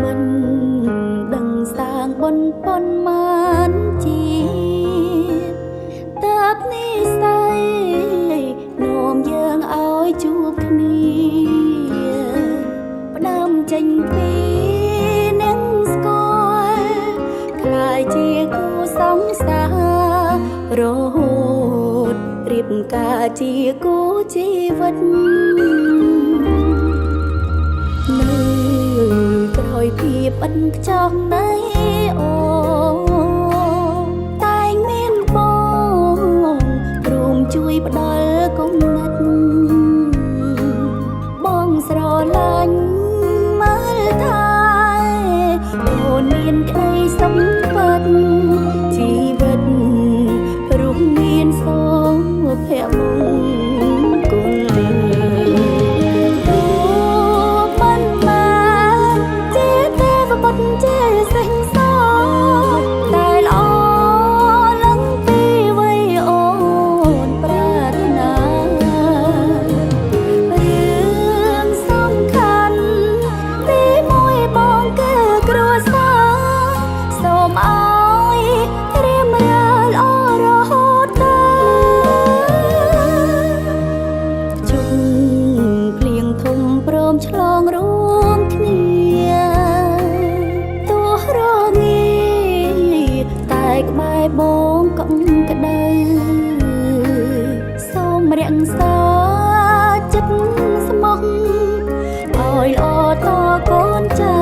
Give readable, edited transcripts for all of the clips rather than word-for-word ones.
មិនដឹងសាងបុណ្យប៉ុន្មានជាតិតើបនេះស្អីនាំយើងឲ្យជួបគ្នាផ្ដើមចេញពីនឹងស្គាល់ខ្លាយជាគូសង្សាររហូតរៀបការជាគូជីវិតភាពឥតខ្ចោះនៃអូតែងមានបងរួមជួយផ្ដល់គំនិតបងស្រឡាញ់មើលថាអូនមានក្តីសម្បត្តិជីវិតរួមមានសុភមង្គលជាសេះសតែល្អឡើងពីវ័យអូនប្រាថ្នារឿងសំខាន់ទីមួយបងគឺគ្រួសារសូមឲ្យរៀបរាល់ល្អរហូតដល់ជុំភ្លៀងធំព្រមឆ្លងរួមគ្នាក្បែរបងកុំក្ដៅសូមរក្សាចិត្តស្មោះឲ្យល្អតកូនចៅ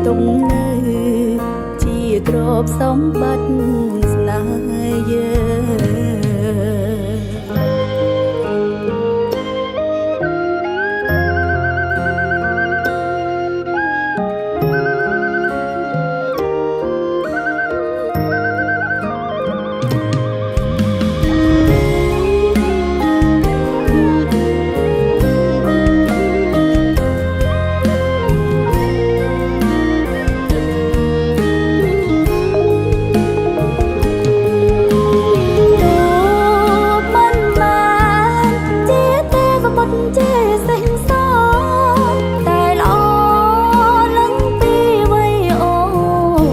ទុំនៅជាទ្រព្យសម្បត្តិស្នេហ៍យើងជាសេះសតែល្អឡើងពីវ័យអូ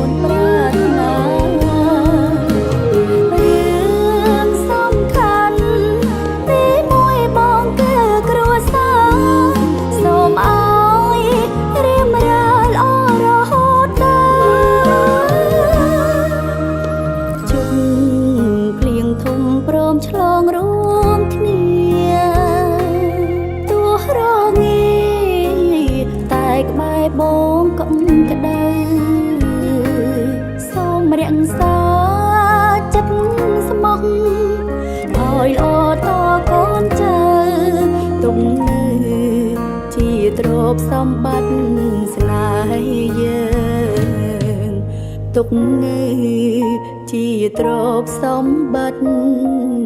នប្រាថ្នារឿងសំខាន់ទីមួយបងគឺគ្រួសារសូមឲ្យរៀបរាល់ល្អរហូតដល់ជុំភ្លៀងធំព្រមឆ្លងរួមគ្នាក្បែរបងកុំក្ដៅសូមរក្សាចិត្តស្មោះឲ្យល្អតកូនចៅទុំនៅជាទ្រព្យសម្បត្តិស្នេហ៍យើងទុកនៅជាទ្រព្យសម្បត្តិ